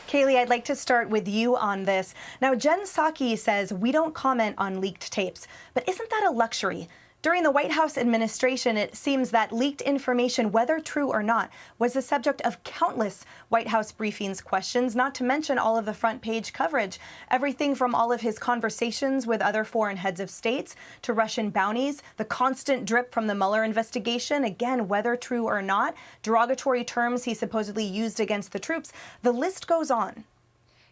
Kaylee, I'd like to start with you on this. Now, Jen Psaki says we don't comment on leaked tapes, but isn't that a luxury? During the White House administration, it seems that leaked information, whether true or not, was the subject of countless White House briefings questions, not to mention all of the front page coverage. Everything from all of his conversations with other foreign heads of states to Russian bounties, the constant drip from the Mueller investigation, again, whether true or not, derogatory terms he supposedly used against the troops. The list goes on.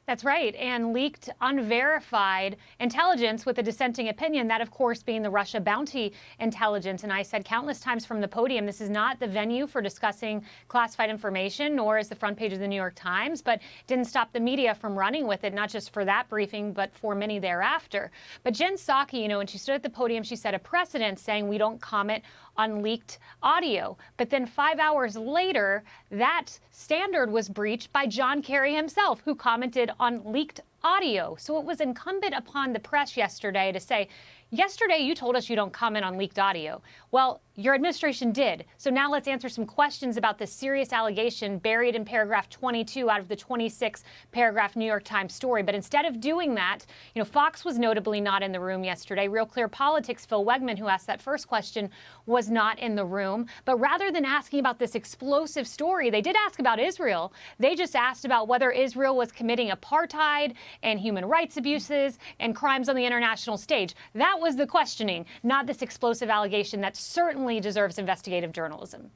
That's right. And leaked, unverified intelligence with a dissenting opinion, that, of course, being the Russia bounty intelligence. And I said countless times from the podium, this is not the venue for discussing classified information, nor is the front page of the New York Times, but didn't stop the media from running with it, not just for that briefing, but for many thereafter. But Jen Psaki, when she stood at the podium, she set a precedent saying we don't comment on leaked audio. But then 5 hours later, that standard was breached by John Kerry himself, who commented on leaked audio. So it was incumbent upon the press yesterday to say, yesterday you told us you don't comment on leaked audio. Well, your administration did. So now let's answer some questions about this serious allegation buried in paragraph 22 out of the 26-paragraph New York Times story. But instead of doing that, Fox was notably not in the room yesterday. Real Clear Politics' Phil Wegman, who asked that first question, was not in the room. But rather than asking about this explosive story, they did ask about Israel. They just asked about whether Israel was committing apartheid and human rights abuses and crimes on the international stage. That was the questioning, not this explosive allegation that certainly deserves investigative journalism.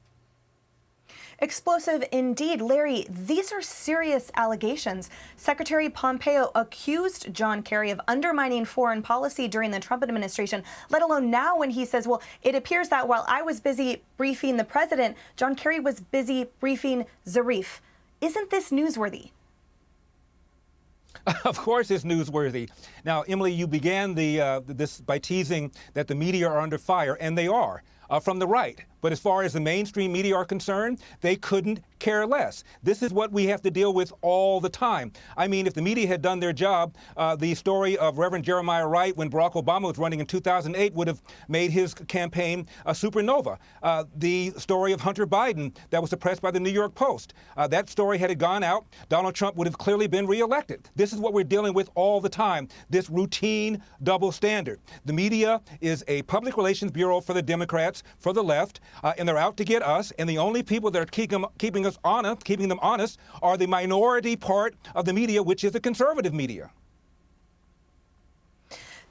Explosive indeed. Larry, these are serious allegations. Secretary Pompeo accused John Kerry of undermining foreign policy during the Trump administration, let alone now when he says, well, it appears that while I was busy briefing the president, John Kerry was busy briefing Zarif. Isn't this newsworthy? Of course it's newsworthy. Now, Emily, you began this by teasing that the media are under fire, and they are, from the right. But as far as the mainstream media are concerned, they couldn't care less. This is what we have to deal with all the time. I mean, if the media had done their job, the story of Reverend Jeremiah Wright when Barack Obama was running in 2008 would have made his campaign a supernova. The story of Hunter Biden that was suppressed by the New York Post, that story, had it gone out, Donald Trump would have clearly been reelected. This is what we're dealing with all the time, this routine double standard. The media is a public relations bureau for the Democrats, for the left, and they're out to get us, and the only people that are keeping them honest are the minority part of the media, which is the conservative media.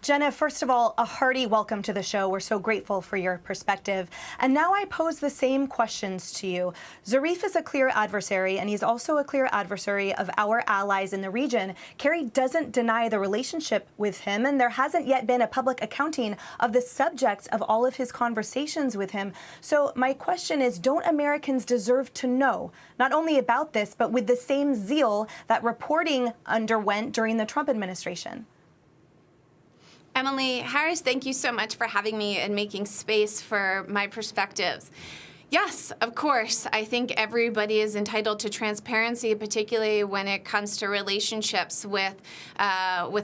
Jenna, first of all, a hearty welcome to the show. We're so grateful for your perspective. And now I pose the same questions to you. Zarif is a clear adversary, and he's also a clear adversary of our allies in the region. Kerry doesn't deny the relationship with him, and there hasn't yet been a public accounting of the subjects of all of his conversations with him. So my question is, don't Americans deserve to know, not only about this, but with the same zeal that reporting underwent during the Trump administration? Emily Harris, thank you so much for having me and making space for my perspectives. Yes, of course. I think everybody is entitled to transparency, particularly when it comes to relationships with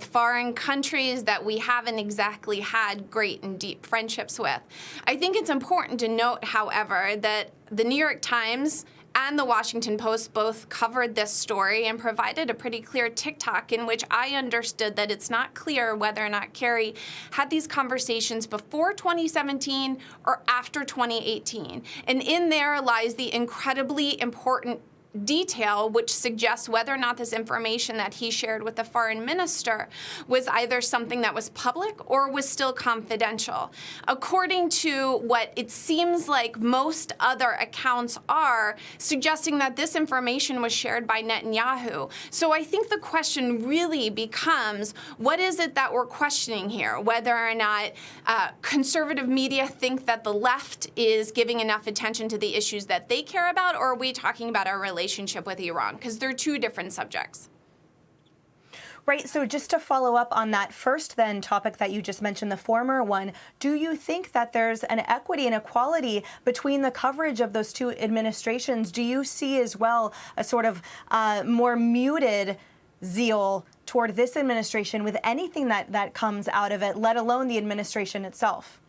foreign countries that we haven't exactly had great and deep friendships with. I think it's important to note, however, that the New York Times and the Washington Post both covered this story and provided a pretty clear TikTok in which I understood that it's not clear whether or not Kerry had these conversations before 2017 or after 2018. And in there lies the incredibly important detail which suggests whether or not this information that he shared with the foreign minister was either something that was public or was still confidential. According to what it seems like most other accounts are, suggesting that this information was shared by Netanyahu. So I think the question really becomes, what is it that we're questioning here? Whether or not conservative media think that the left is giving enough attention to the issues that they care about, or are we talking about our relationship with Iran? Because they're two different subjects. Right. So just to follow up on that first then topic that you just mentioned, the former one, do you think that there's an equity and equality between the coverage of those two administrations? Do you see as well a sort of more muted zeal toward this administration with anything that comes out of it, let alone the administration itself?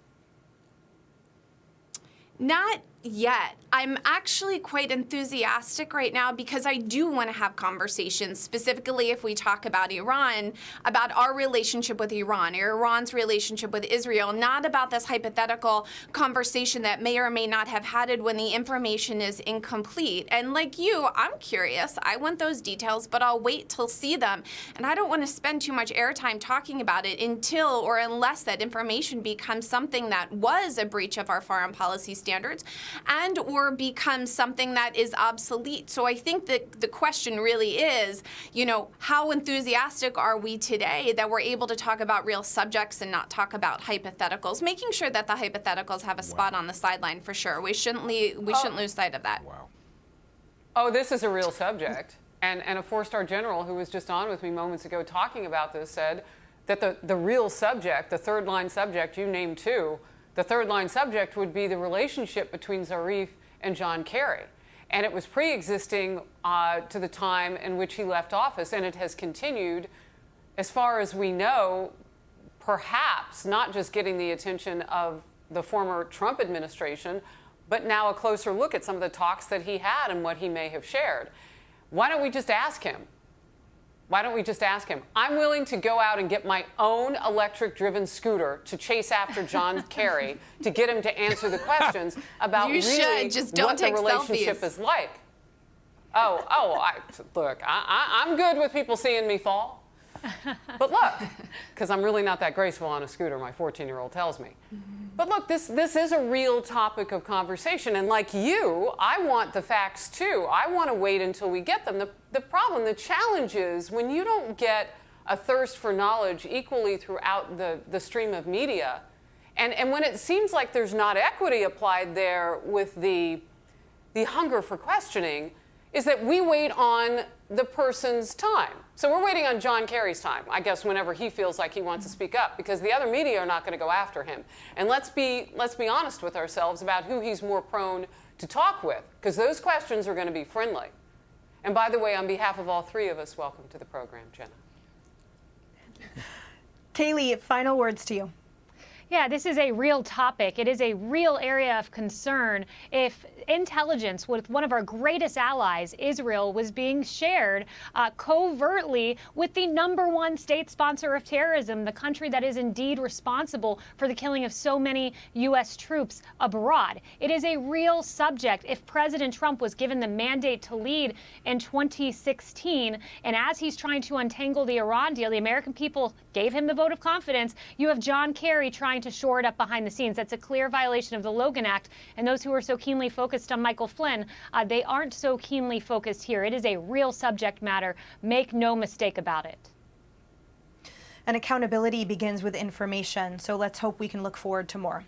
Not yet. I'm actually quite enthusiastic right now because I do want to have conversations, specifically if we talk about Iran, about our relationship with Iran, or Iran's relationship with Israel, not about this hypothetical conversation that may or may not have had it when the information is incomplete. And like you, I'm curious. I want those details, but I'll wait till see them. And I don't want to spend too much airtime talking about it until or unless that information becomes something that was a breach of our foreign policy standards and or becomes something that is obsolete. So I think that the question really is, how enthusiastic are we today that we're able to talk about real subjects and not talk about hypotheticals, making sure that the hypotheticals have a spot on the sideline for sure. We shouldn't lose sight of that. Wow. Oh, this is a real subject. And a four-star general who was just on with me moments ago talking about this said that the real subject, the third-line subject, you named two, the third-line subject would be the relationship between Zarif and John Kerry. And it was pre-existing to the time in which he left office, and it has continued, as far as we know, perhaps not just getting the attention of the former Trump administration, but now a closer look at some of the talks that he had and what he may have shared. Why don't we just ask him? Why don't we just ask him? I'm willing to go out and get my own electric-driven scooter to chase after John Kerry to get him to answer the questions about You really should. Just don't what the take relationship selfies. is like. Look, I'm good with people seeing me fall. But look, because I'm really not that graceful on a scooter, my 14-year-old tells me. But look, this is a real topic of conversation. And like you, I want the facts too. I want to wait until we get them. The problem, the challenge is when you don't get a thirst for knowledge equally throughout the stream of media, and when it seems like there's not equity applied there with the hunger for questioning, is that we wait on the person's time. So we're waiting on John Kerry's time, I guess, whenever he feels like he wants to speak up, because the other media are not going to go after him. And let's be honest with ourselves about who he's more prone to talk with, because those questions are going to be friendly. And by the way, on behalf of all three of us, welcome to the program, Jenna. Kaylee, final words to you. Yeah, this is a real topic. It is a real area of concern. If intelligence with one of our greatest allies, Israel, was being shared covertly with the #1 state sponsor of terrorism, the country that is indeed responsible for the killing of so many U.S. troops abroad. It is a real subject. If President Trump was given the mandate to lead in 2016, and as he's trying to untangle the Iran deal, the American people gave him the vote of confidence, you have John Kerry trying to shore it up behind the scenes. That's a clear violation of the Logan Act. And those who are so keenly focused on Michael Flynn, they aren't so keenly focused here. It is a real subject matter. Make no mistake about it. And accountability begins with information. So let's hope we can look forward to more.